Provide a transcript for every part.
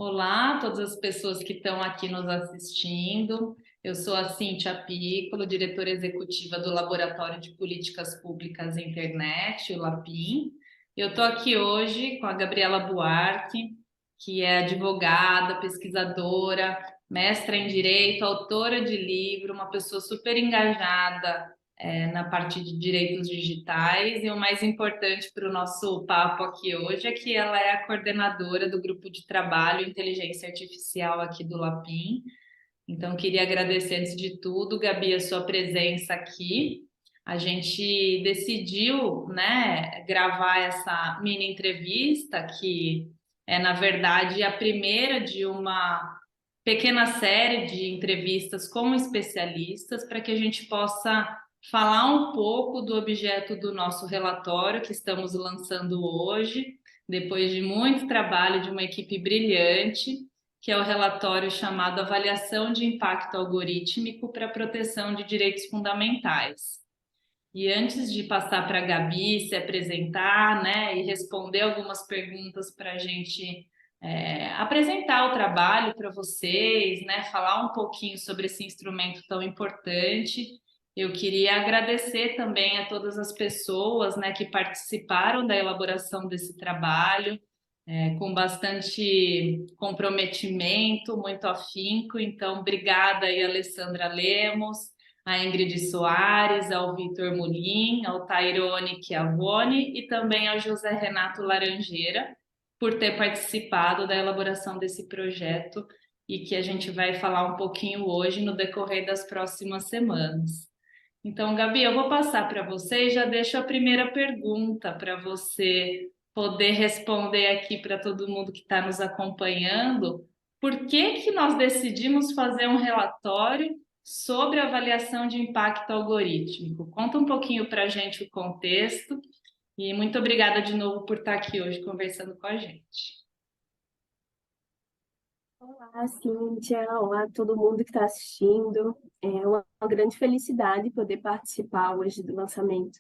Olá a todas as pessoas que estão aqui nos assistindo. Eu sou a Cíntia Piccolo, diretora executiva do Laboratório de Políticas Públicas e Internet, o LAPIM. Eu estou aqui hoje com a Gabriela Buarque, que é advogada, pesquisadora, mestra em Direito, autora de livro, uma pessoa super engajada na parte de direitos digitais, e o mais importante para o nosso papo aqui hoje é que ela é a coordenadora do grupo de trabalho Inteligência Artificial aqui do LAPIM. Então, queria agradecer antes de tudo, Gabi, a sua presença aqui. A gente decidiu, né, gravar essa mini entrevista, que é, na verdade, a primeira de uma pequena série de entrevistas com especialistas, para que a gente possa falar um pouco do objeto do nosso relatório que estamos lançando hoje, depois de muito trabalho de uma equipe brilhante, que é o relatório chamado Avaliação de Impacto Algorítmico para a Proteção de Direitos Fundamentais. E antes de passar para a Gabi se apresentar, né, e responder algumas perguntas para a gente apresentar o trabalho para vocês, né, falar um pouquinho sobre esse instrumento tão importante, eu queria agradecer também a todas as pessoas, né, que participaram da elaboração desse trabalho, com bastante comprometimento, muito afinco. Então, obrigada aí, Alessandra Lemos, a Ingrid Soares, ao Vitor Mulim, ao Tairone Chiavone e também ao José Renato Laranjeira, por ter participado da elaboração desse projeto e que a gente vai falar um pouquinho hoje no decorrer das próximas semanas. Então, Gabi, eu vou passar para você e já deixo a primeira pergunta para você poder responder aqui para todo mundo que está nos acompanhando. Por que que nós decidimos fazer um relatório sobre avaliação de impacto algorítmico? Conta um pouquinho para a gente o contexto e muito obrigada de novo por estar aqui hoje conversando com a gente. Olá, Cíntia. Olá, todo mundo que está assistindo. É uma grande felicidade poder participar hoje do lançamento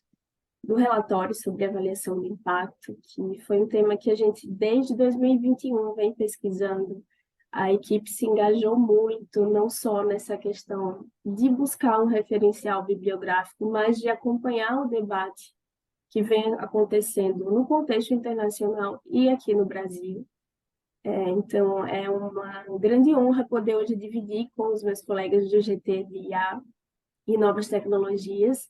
do relatório sobre avaliação de impacto, que foi um tema que a gente, desde 2021, vem pesquisando. A equipe se engajou muito, não só nessa questão de buscar um referencial bibliográfico, mas de acompanhar o debate que vem acontecendo no contexto internacional e aqui no Brasil. Então, é uma grande honra poder hoje dividir com os meus colegas do GT de IA e Novas Tecnologias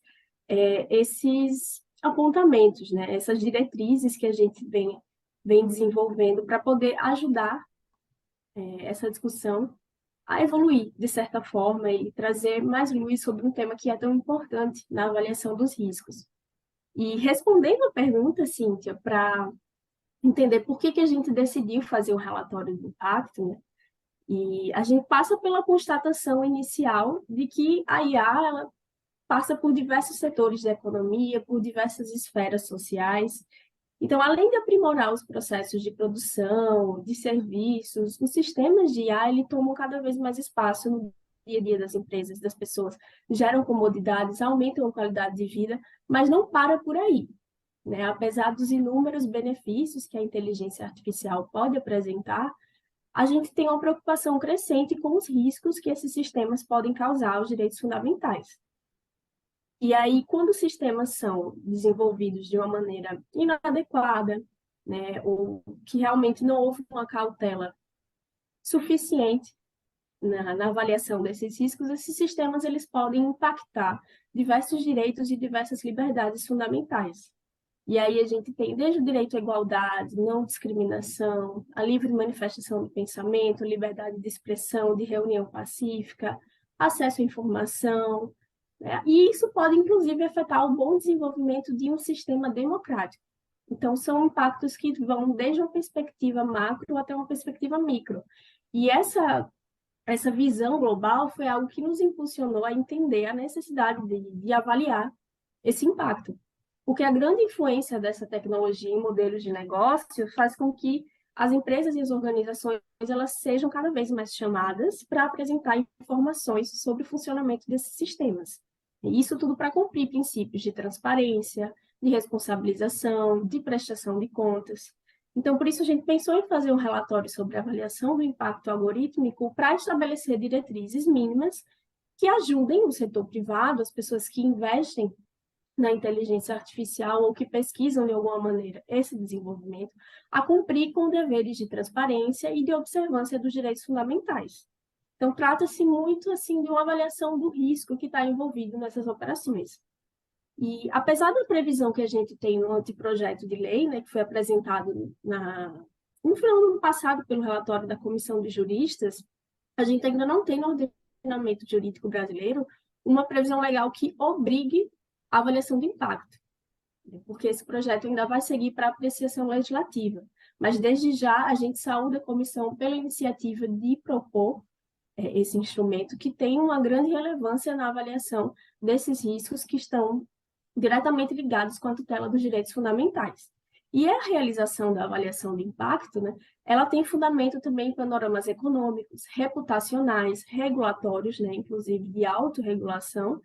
esses apontamentos, né? Essas diretrizes que a gente vem desenvolvendo para poder ajudar essa discussão a evoluir, de certa forma, e trazer mais luz sobre um tema que é tão importante na avaliação dos riscos. E respondendo a pergunta, Cíntia, para entender por que a gente decidiu fazer um relatório de impacto, né? E a gente passa pela constatação inicial de que a IA ela passa por diversos setores da economia, por diversas esferas sociais. Então, além de aprimorar os processos de produção, de serviços, os sistemas de IA ele tomam cada vez mais espaço no dia a dia das empresas, das pessoas, geram comodidades, aumentam a qualidade de vida, mas não para por aí, né? Apesar dos inúmeros benefícios que a inteligência artificial pode apresentar, a gente tem uma preocupação crescente com os riscos que esses sistemas podem causar aos direitos fundamentais. E aí, quando os sistemas são desenvolvidos de uma maneira inadequada, né, ou que realmente não houve uma cautela suficiente na avaliação desses riscos, esses sistemas eles podem impactar diversos direitos e diversas liberdades fundamentais. E aí a gente tem desde o direito à igualdade, não discriminação, a livre manifestação do pensamento, liberdade de expressão, de reunião pacífica, acesso à informação, né? E isso pode, inclusive, afetar o bom desenvolvimento de um sistema democrático. Então, são impactos que vão desde uma perspectiva macro até uma perspectiva micro. E essa visão global foi algo que nos impulsionou a entender a necessidade de avaliar esse impacto. Porque a grande influência dessa tecnologia em modelos de negócio faz com que as empresas e as organizações elas sejam cada vez mais chamadas para apresentar informações sobre o funcionamento desses sistemas. E isso tudo para cumprir princípios de transparência, de responsabilização, de prestação de contas. Então, por isso, a gente pensou em fazer um relatório sobre a avaliação do impacto algorítmico para estabelecer diretrizes mínimas que ajudem o setor privado, as pessoas que investem na inteligência artificial ou que pesquisam de alguma maneira esse desenvolvimento, a cumprir com deveres de transparência e de observância dos direitos fundamentais. Então, trata-se muito assim de uma avaliação do risco que está envolvido nessas operações. E, apesar da previsão que a gente tem no anteprojeto de lei, né, que foi apresentado no final do ano passado pelo relatório da Comissão de Juristas, a gente ainda não tem no ordenamento jurídico brasileiro uma previsão legal que obrigue a avaliação de impacto, né, porque esse projeto ainda vai seguir para apreciação legislativa. Mas, desde já, a gente saúda a comissão pela iniciativa de propor esse instrumento que tem uma grande relevância na avaliação desses riscos que estão diretamente ligados com a tutela dos direitos fundamentais. E a realização da avaliação de impacto, né, ela tem fundamento também em panoramas econômicos, reputacionais, regulatórios, né, inclusive de autorregulação,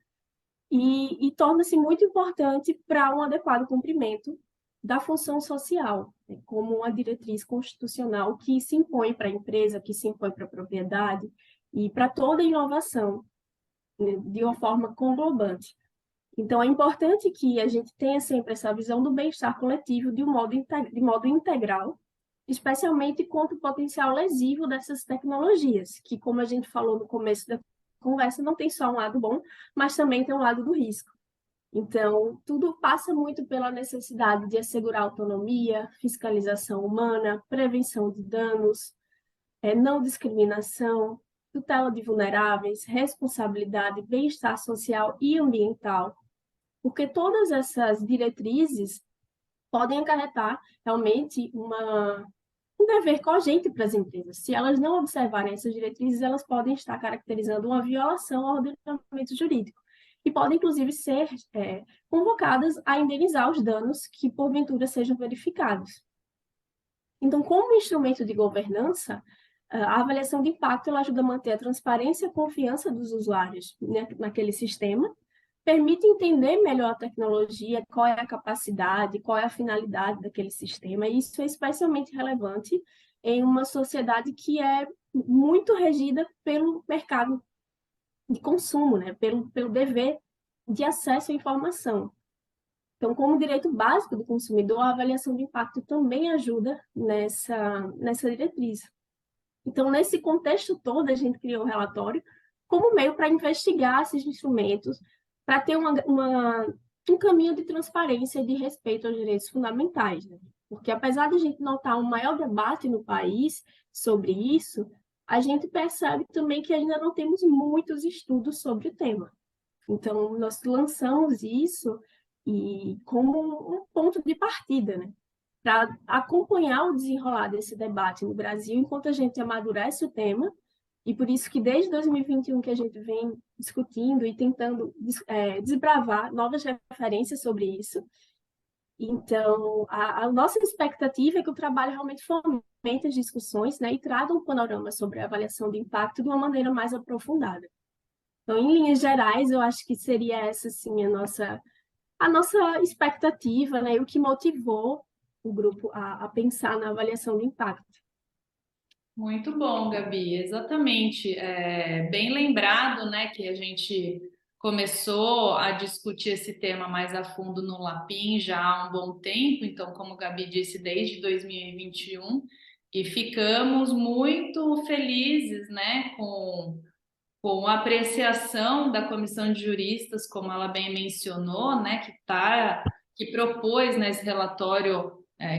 e torna-se muito importante para um adequado cumprimento da função social, né, como uma diretriz constitucional que se impõe para a empresa, que se impõe para a propriedade e para toda inovação, né, de uma forma conglobante. Então, é importante que a gente tenha sempre essa visão do bem-estar coletivo de modo integral, especialmente contra o potencial lesivo dessas tecnologias, que, como a gente falou no começo da conversa, não tem só um lado bom, mas também tem um lado do risco. Então, tudo passa muito pela necessidade de assegurar autonomia, fiscalização humana, prevenção de danos, não discriminação, tutela de vulneráveis, responsabilidade, bem-estar social e ambiental, porque todas essas diretrizes podem acarretar realmente um dever cogente para as empresas. Se elas não observarem essas diretrizes, elas podem estar caracterizando uma violação ao ordenamento jurídico e podem, inclusive, ser convocadas a indenizar os danos que, porventura, sejam verificados. Então, como instrumento de governança, a avaliação de impacto ela ajuda a manter a transparência e a confiança dos usuários, né, naquele sistema, permite entender melhor a tecnologia, qual é a capacidade, qual é a finalidade daquele sistema, e isso é especialmente relevante em uma sociedade que é muito regida pelo mercado de consumo, né? pelo dever de acesso à informação. Então, como direito básico do consumidor, a avaliação de impacto também ajuda nessa diretriz. Então, nesse contexto todo, a gente criou o relatório como meio para investigar esses instrumentos, para ter um caminho de transparência e de respeito aos direitos fundamentais. Né? Porque, apesar de a gente notar um maior debate no país sobre isso, a gente percebe também que ainda não temos muitos estudos sobre o tema. Então, nós lançamos isso como um ponto de partida, né? Para acompanhar o desenrolar desse debate no Brasil enquanto a gente amadurece o tema, e por isso que desde 2021 que a gente vem discutindo e tentando desbravar novas referências sobre isso. Então, a nossa expectativa é que o trabalho realmente fomente as discussões, né, e traga um panorama sobre a avaliação de impacto de uma maneira mais aprofundada. Então, em linhas gerais, eu acho que seria essa, sim, a nossa expectativa, né, e o que motivou o grupo a pensar na avaliação de impacto. Muito bom, Gabi, exatamente. Bem lembrado, né, que a gente começou a discutir esse tema mais a fundo no Lapin já há um bom tempo, então, como a Gabi disse, desde 2021, e ficamos muito felizes, né, com a apreciação da comissão de juristas, como ela bem mencionou, né, que propôs nesse relatório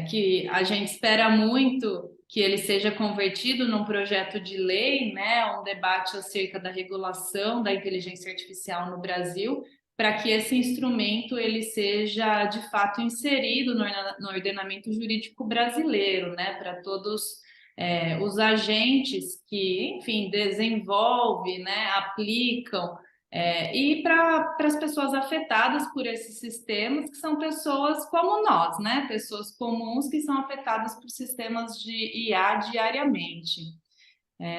que a gente espera muito que ele seja convertido num projeto de lei, né, um debate acerca da regulação da inteligência artificial no Brasil, para que esse instrumento ele seja de fato inserido no ordenamento jurídico brasileiro, né, para todos os agentes que, enfim, desenvolvem, né, aplicam, e para as pessoas afetadas por esses sistemas, que são pessoas como nós, né, pessoas comuns que são afetadas por sistemas de IA diariamente.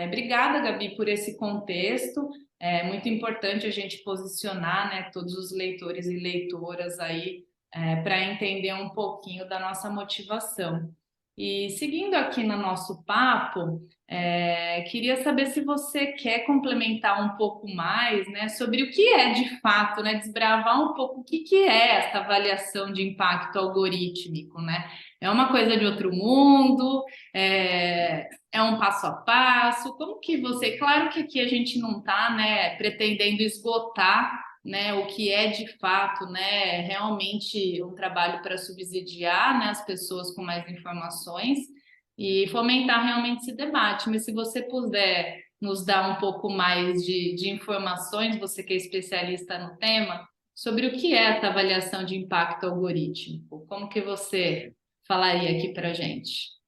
Obrigada, Gabi, por esse contexto. É muito importante a gente posicionar, né, todos os leitores e leitoras aí para entender um pouquinho da nossa motivação. E seguindo aqui no nosso papo, queria saber se você quer complementar um pouco mais, né, sobre o que é de fato, né, desbravar um pouco o que é essa avaliação de impacto algorítmico, né? É uma coisa de outro mundo? É um passo a passo? Como que você... Claro que aqui a gente não está, né, pretendendo esgotar, né, o que é de fato, né, realmente um trabalho para subsidiar, né, as pessoas com mais informações e fomentar realmente esse debate. Mas se você puder nos dar um pouco mais de informações, você que é especialista no tema, sobre o que é essa avaliação de impacto algorítmico, como que você falaria aqui para a gente?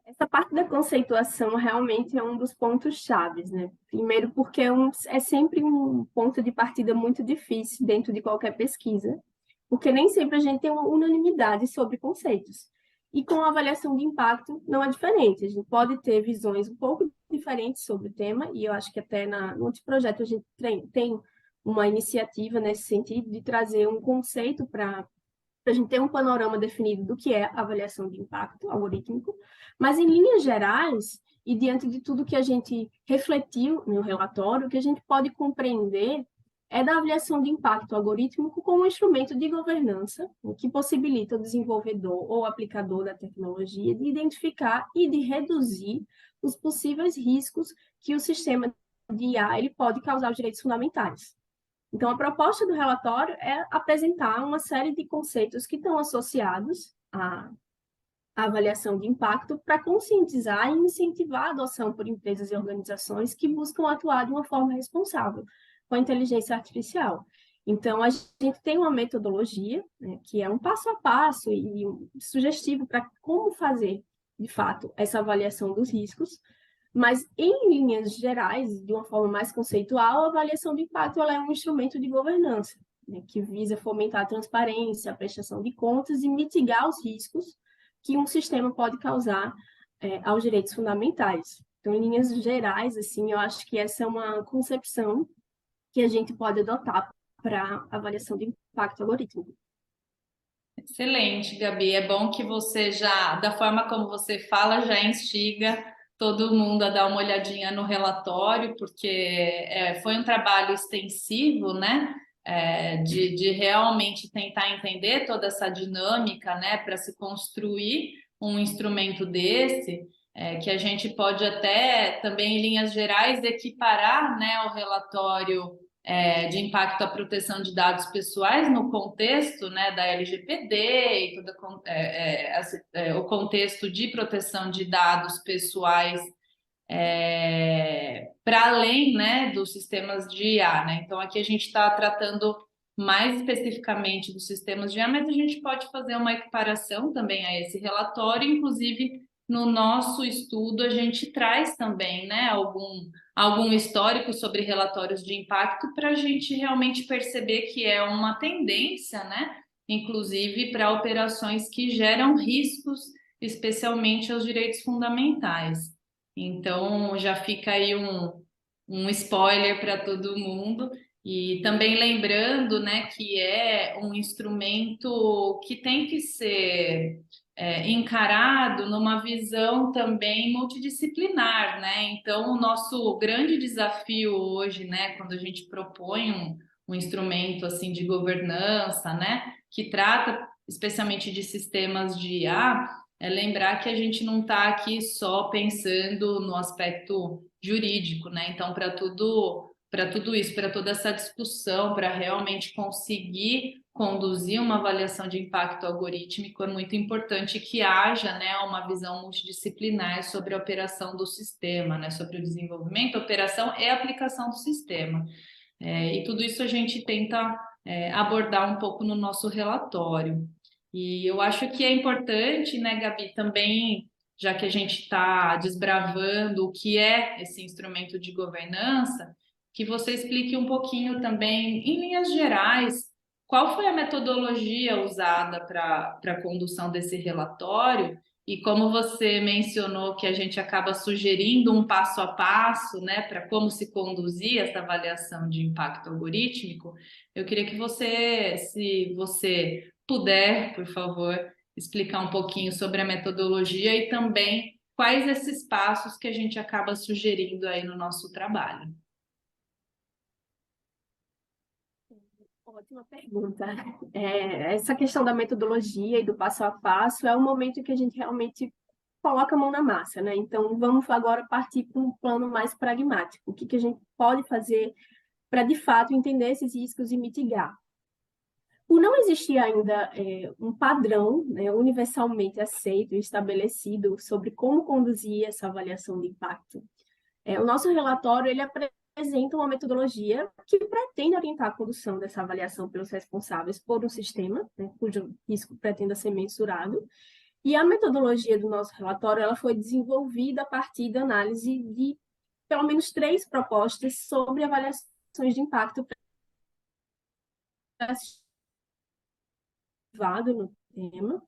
Essa parte da conceituação realmente é um dos pontos chaves, né? Primeiro porque é sempre um ponto de partida muito difícil dentro de qualquer pesquisa, porque nem sempre a gente tem uma unanimidade sobre conceitos. E com a avaliação de impacto não é diferente. A gente pode ter visões um pouco diferentes sobre o tema, e eu acho que até no outro projeto a gente tem uma iniciativa nesse sentido de trazer um conceito para a gente ter um panorama definido do que é avaliação de impacto algorítmico, mas em linhas gerais, e diante de tudo que a gente refletiu no relatório, o que a gente pode compreender é da avaliação de impacto algorítmico como um instrumento de governança que possibilita o desenvolvedor ou aplicador da tecnologia de identificar e de reduzir os possíveis riscos que o sistema de IA ele pode causar aos direitos fundamentais. Então, a proposta do relatório é apresentar uma série de conceitos que estão associados à avaliação de impacto para conscientizar e incentivar a adoção por empresas e organizações que buscam atuar de uma forma responsável com a inteligência artificial. Então, a gente tem uma metodologia, né, que é um passo a passo e sugestivo para como fazer, de fato, essa avaliação dos riscos, mas, em linhas gerais, de uma forma mais conceitual, a avaliação de impacto ela é um instrumento de governança, né, que visa fomentar a transparência, a prestação de contas e mitigar os riscos que um sistema pode causar aos direitos fundamentais. Então, em linhas gerais, assim, eu acho que essa é uma concepção que a gente pode adotar para avaliação de impacto algorítmico. Excelente, Gabi. É bom que você já, da forma como você fala, já instiga todo mundo a dar uma olhadinha no relatório, porque foi um trabalho extensivo, né? De realmente tentar entender toda essa dinâmica, né? Para se construir um instrumento desse, que a gente pode até também, em linhas gerais, equiparar, né, o relatório de impacto à proteção de dados pessoais no contexto, né, da LGPD e o contexto de proteção de dados pessoais para além, né, dos sistemas de IA, né? Então aqui a gente está tratando mais especificamente dos sistemas de IA, mas a gente pode fazer uma equiparação também a esse relatório, inclusive no nosso estudo a gente traz também, né, algum histórico sobre relatórios de impacto para a gente realmente perceber que é uma tendência, né, inclusive para operações que geram riscos, especialmente aos direitos fundamentais. Então, já fica aí um spoiler para todo mundo. E também lembrando, né, que é um instrumento que tem que ser encarado numa visão também multidisciplinar, né? Então, o nosso grande desafio hoje, né, quando a gente propõe um instrumento assim de governança, né, que trata especialmente de sistemas de IA, é lembrar que a gente não está aqui só pensando no aspecto jurídico, né? Então, para tudo isso, para toda essa discussão, para realmente conseguir conduzir uma avaliação de impacto algorítmico, é muito importante que haja, né, uma visão multidisciplinar sobre a operação do sistema, né, sobre o desenvolvimento, operação e aplicação do sistema. E tudo isso a gente tenta abordar um pouco no nosso relatório. E eu acho que é importante, né, Gabi, também, já que a gente está desbravando o que é esse instrumento de governança, que você explique um pouquinho também, em linhas gerais, qual foi a metodologia usada para a condução desse relatório e como você mencionou que a gente acaba sugerindo um passo a passo, né, para como se conduzir essa avaliação de impacto algorítmico, eu queria que você, se você puder, por favor, explicar um pouquinho sobre a metodologia e também quais esses passos que a gente acaba sugerindo aí no nosso trabalho. Ótima pergunta. Essa questão da metodologia e do passo a passo é o momento em que a gente realmente coloca a mão na massa, né? Então, vamos agora partir para um plano mais pragmático. O que a gente pode fazer para, de fato, entender esses riscos e mitigar? Por não existir ainda um padrão, né, universalmente aceito e estabelecido sobre como conduzir essa avaliação de impacto, o nosso relatório ele apresenta uma metodologia que pretende orientar a condução dessa avaliação pelos responsáveis por um sistema, né, cujo risco pretenda ser mensurado. E a metodologia do nosso relatório ela foi desenvolvida a partir da análise de pelo menos 3 propostas sobre avaliações de impacto no tema.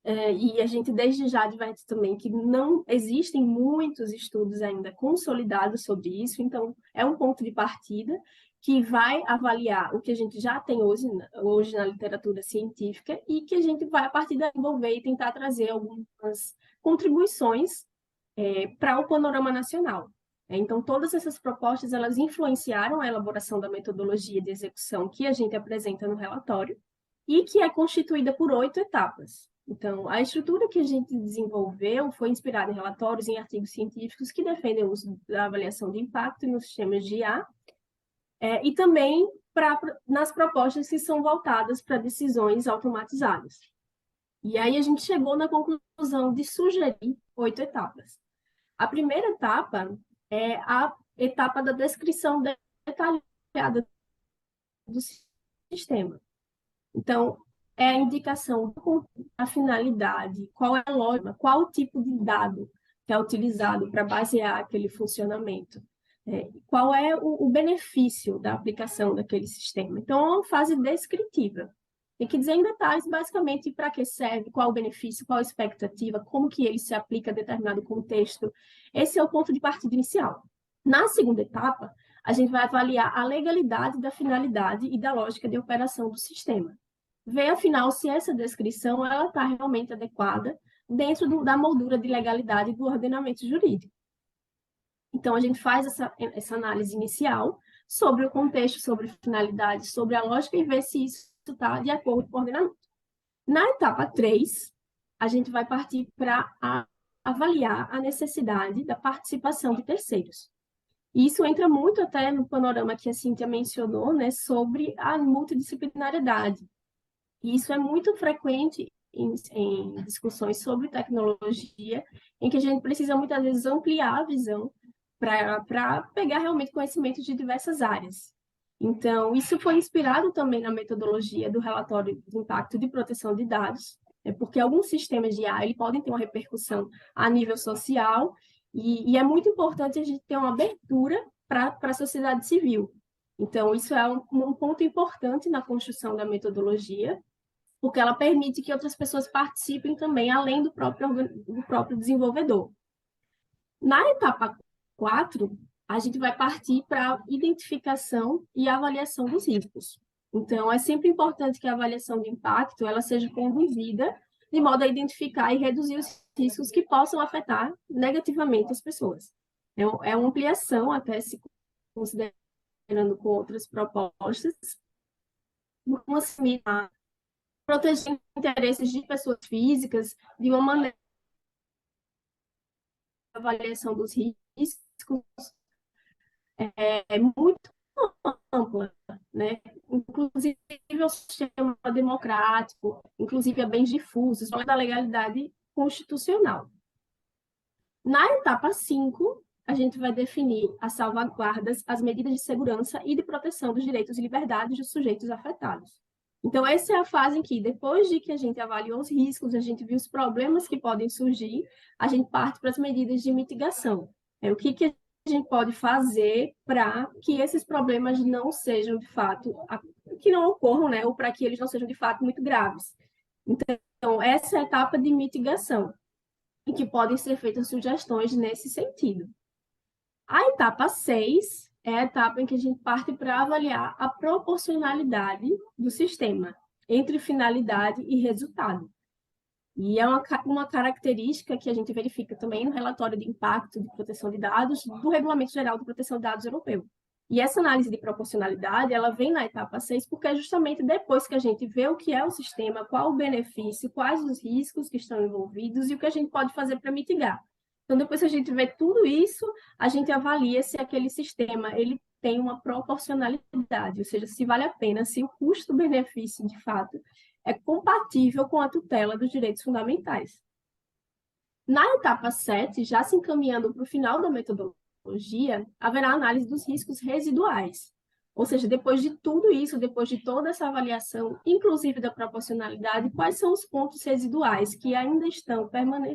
E a gente desde já adverte também que não existem muitos estudos ainda consolidados sobre isso, então é um ponto de partida que vai avaliar o que a gente já tem hoje na literatura científica e que a gente vai, a partir daí, desenvolver e tentar trazer algumas contribuições para o panorama nacional. Então, todas essas propostas, elas influenciaram a elaboração da metodologia de execução que a gente apresenta no relatório e que é constituída por 8 etapas. Então, a estrutura que a gente desenvolveu foi inspirada em relatórios e em artigos científicos que defendem o uso da avaliação de impacto nos sistemas de IA, e também nas propostas que são voltadas para decisões automatizadas. E aí a gente chegou na conclusão de sugerir 8 etapas. A primeira etapa é a etapa da descrição detalhada do sistema. Então, é a indicação da finalidade, qual é a lógica, qual o tipo de dado que é utilizado para basear aquele funcionamento, qual é o benefício da aplicação daquele sistema. Então, é uma fase descritiva. Tem que dizer em detalhes, basicamente, para que serve, qual o benefício, qual a expectativa, como que ele se aplica a determinado contexto. Esse é o ponto de partida inicial. Na segunda etapa, a gente vai avaliar a legalidade da finalidade e da lógica de operação do sistema. Ver, afinal, se essa descrição está realmente adequada dentro da moldura de legalidade do ordenamento jurídico. Então, a gente faz essa análise inicial sobre o contexto, sobre a finalidade, sobre a lógica e ver se isso está de acordo com o ordenamento. Na etapa 3, a gente vai partir para avaliar a necessidade da participação de terceiros. E isso entra muito até no panorama que a Cíntia mencionou, né, sobre a multidisciplinariedade. E isso é muito frequente em discussões sobre tecnologia, em que a gente precisa muitas vezes ampliar a visão para pegar realmente conhecimento de diversas áreas. Então, isso foi inspirado também na metodologia do relatório de impacto de proteção de dados, porque alguns sistemas de IA podem ter uma repercussão a nível social, e é muito importante a gente ter uma abertura para a sociedade civil. Então, isso é um ponto importante na construção da metodologia, porque ela permite que outras pessoas participem também, além do próprio desenvolvedor. Na etapa 4, a gente vai partir para a identificação e avaliação dos riscos. Então, é sempre importante que a avaliação de impacto ela seja conduzida de modo a identificar e reduzir os riscos que possam afetar negativamente as pessoas. É uma ampliação, até se considerando com outras propostas, uma similar, proteger interesses de pessoas físicas de uma maneira de avaliação dos riscos muito ampla, né? Inclusive o sistema democrático, inclusive a bens difusos, da legalidade constitucional. Na etapa 5, a gente vai definir as salvaguardas, as medidas de segurança e de proteção dos direitos e liberdades dos sujeitos afetados. Então, essa é a fase em que, depois de que a gente avaliou os riscos, a gente viu os problemas que podem surgir, a gente parte para as medidas de mitigação. O que a gente pode fazer para que esses problemas não sejam, de fato, que não ocorram, né? Ou para que eles não sejam, de fato, muito graves. Então, essa é a etapa de mitigação, em que podem ser feitas sugestões nesse sentido. A etapa 6 é a etapa em que a gente parte para avaliar a proporcionalidade do sistema. entre finalidade e resultado. E é uma característica que a gente verifica também no relatório de impacto de proteção de dados do Regulamento Geral de Proteção de Dados Europeu. E essa análise de proporcionalidade, ela vem na etapa 6, porque é justamente depois que a gente vê o que é o sistema, qual o benefício, quais os riscos que estão envolvidos e o que a gente pode fazer para mitigar. Então, depois que a gente vê tudo isso, a gente avalia se aquele sistema ele tem uma proporcionalidade, ou seja, se vale a pena, se o custo-benefício, de fato, é compatível com a tutela dos direitos fundamentais. Na etapa 7, já se encaminhando para o final da metodologia, haverá análise dos riscos residuais. Ou seja, depois de tudo isso, depois de toda essa avaliação, inclusive da proporcionalidade, quais são os pontos residuais que ainda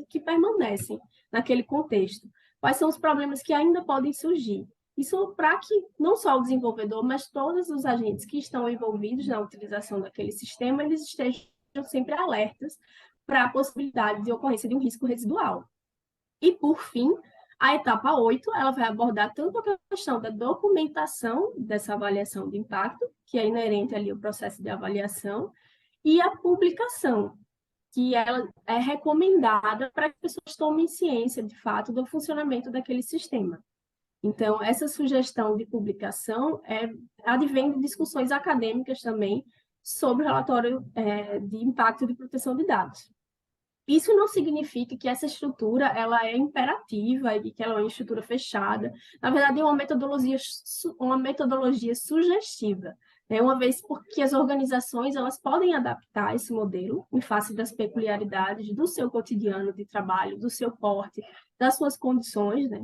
que permanecem naquele contexto? Quais são os problemas que ainda podem surgir? Isso para que não só o desenvolvedor, mas todos os agentes que estão envolvidos na utilização daquele sistema, eles estejam sempre alertas para a possibilidade de ocorrência de um risco residual. E, por fim, a etapa 8, ela vai abordar tanto a questão da documentação dessa avaliação de impacto, que é inerente ali ao processo de avaliação, e a publicação, que ela é recomendada para que as pessoas tomem ciência, de fato, do funcionamento daquele sistema. Então, essa sugestão de publicação advém de discussões acadêmicas também sobre o relatório de impacto de proteção de dados. Isso não significa que essa estrutura ela é imperativa e que ela é uma estrutura fechada. Na verdade, é uma metodologia sugestiva, né? Uma vez porque as organizações elas podem adaptar esse modelo em face das peculiaridades do seu cotidiano de trabalho, do seu porte, das suas condições, né?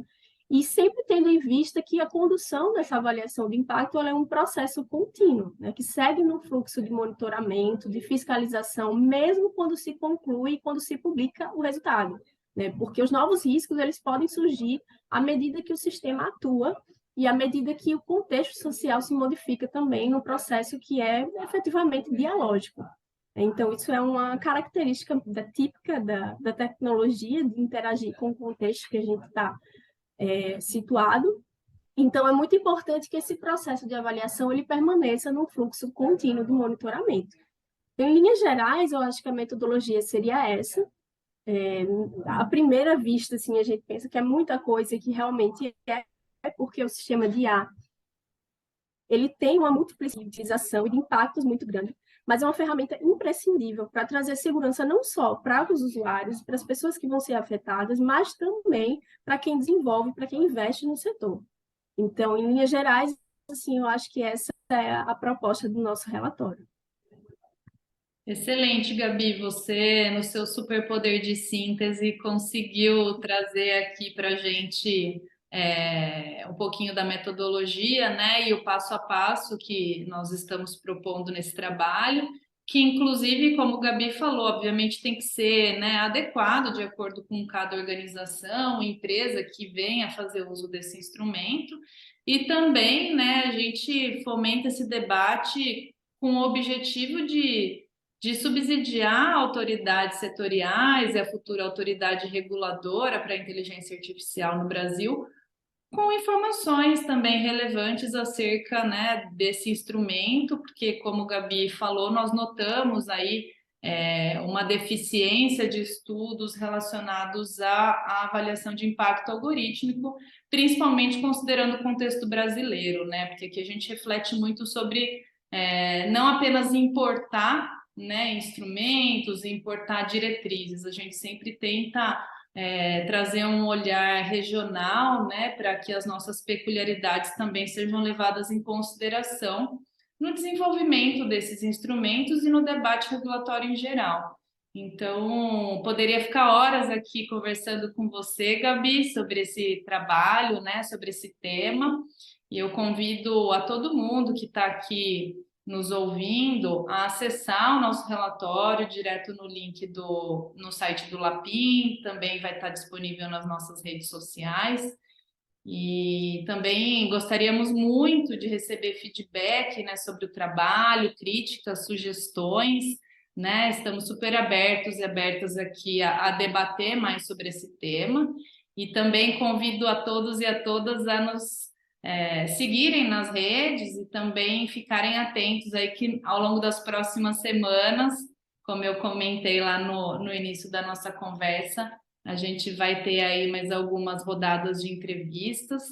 E sempre tendo em vista que a condução dessa avaliação de impacto ela é um processo contínuo, né, que segue no fluxo de monitoramento, de fiscalização, mesmo quando se conclui, quando se publica o resultado, né, porque os novos riscos eles podem surgir à medida que o sistema atua e à medida que o contexto social se modifica também no processo que é efetivamente dialógico. Então, isso é uma característica típica da tecnologia, de interagir com o contexto que a gente está situado. Então, é muito importante que esse processo de avaliação ele permaneça num fluxo contínuo de monitoramento. Então, em linhas gerais, eu acho que a metodologia seria essa. À primeira vista, assim, a gente pensa que é muita coisa que realmente é porque o sistema de IA ele tem uma multiplicidade de utilização e de impactos muito grande, mas é uma ferramenta imprescindível para trazer segurança não só para os usuários, para as pessoas que vão ser afetadas, mas também para quem desenvolve, para quem investe no setor. Então, em linhas gerais, assim, eu acho que essa é a proposta do nosso relatório. Excelente, Gabi. Você, no seu superpoder de síntese, conseguiu trazer aqui para a gente um pouquinho da metodologia, né, e o passo a passo que nós estamos propondo nesse trabalho, que inclusive, como o Gabi falou, obviamente tem que ser, né, adequado de acordo com cada organização, empresa que venha fazer uso desse instrumento, e também, né, a gente fomenta esse debate com o objetivo de subsidiar autoridades setoriais e a futura autoridade reguladora para a inteligência artificial no Brasil, com informações também relevantes acerca, né, desse instrumento, porque, como o Gabi falou, nós notamos aí uma deficiência de estudos relacionados à avaliação de impacto algorítmico, principalmente considerando o contexto brasileiro, né, porque aqui a gente reflete muito sobre não apenas importar, né, instrumentos, importar diretrizes, a gente sempre tenta trazer um olhar regional, né, para que as nossas peculiaridades também sejam levadas em consideração no desenvolvimento desses instrumentos e no debate regulatório em geral. Então, poderia ficar horas aqui conversando com você, Gabi, sobre esse trabalho, né, sobre esse tema, e eu convido a todo mundo que está aqui nos ouvindo a acessar o nosso relatório direto no link no site do Lapin, também vai estar disponível nas nossas redes sociais. E também gostaríamos muito de receber feedback, né, sobre o trabalho, críticas, sugestões, né? Estamos super abertos e abertas aqui a debater mais sobre esse tema. E também convido a todos e a todas a nos seguirem nas redes e também ficarem atentos aí que ao longo das próximas semanas, como eu comentei lá no início da nossa conversa, a gente vai ter aí mais algumas rodadas de entrevistas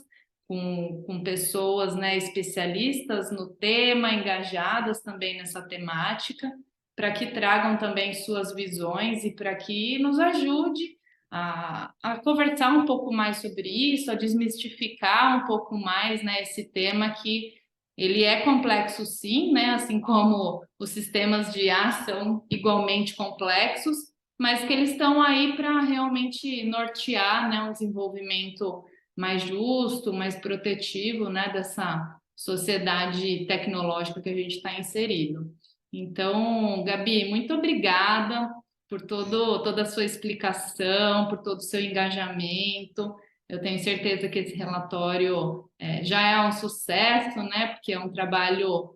com pessoas, né, especialistas no tema, engajadas também nessa temática, para que tragam também suas visões e para que nos ajude a conversar um pouco mais sobre isso, a desmistificar um pouco mais, né, esse tema que ele é complexo sim, né, assim como os sistemas de IA são igualmente complexos, mas que eles estão aí para realmente nortear, né, um desenvolvimento mais justo, mais protetivo, né, dessa sociedade tecnológica que a gente está inserido. Então, Gabi, muito obrigada por toda a sua explicação, por todo o seu engajamento. Eu tenho certeza que esse relatório já é um sucesso, né? Porque é um trabalho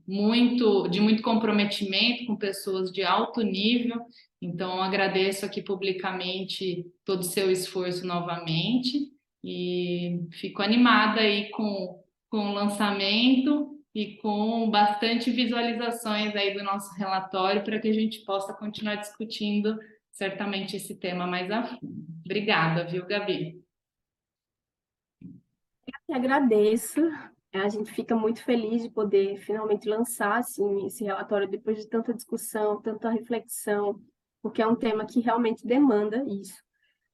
de muito comprometimento com pessoas de alto nível. Então, eu agradeço aqui publicamente todo o seu esforço novamente e fico animada aí com o lançamento e com bastante visualizações aí do nosso relatório para que a gente possa continuar discutindo certamente esse tema mais a fundo. Obrigada, viu, Gabi? Eu agradeço. A gente fica muito feliz de poder finalmente lançar assim, esse relatório depois de tanta discussão, tanta reflexão, porque é um tema que realmente demanda isso.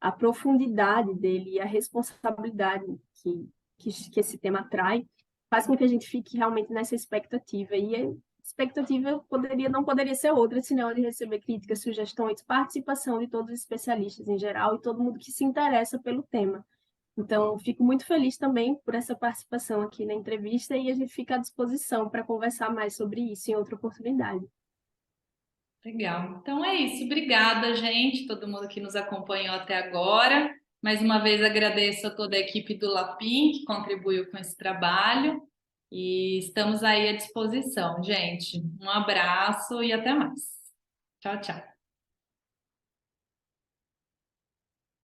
A profundidade dele e a responsabilidade que esse tema traz faz com que a gente fique realmente nessa expectativa. E a expectativa não poderia ser outra, senão de receber críticas, sugestões, participação de todos os especialistas em geral e todo mundo que se interessa pelo tema. Então, fico muito feliz também por essa participação aqui na entrevista e a gente fica à disposição para conversar mais sobre isso em outra oportunidade. Legal. Então é isso. Obrigada, gente, todo mundo que nos acompanhou até agora. Mais uma vez agradeço a toda a equipe do Lapin que contribuiu com esse trabalho e estamos aí à disposição, gente. Um abraço e até mais. Tchau, tchau.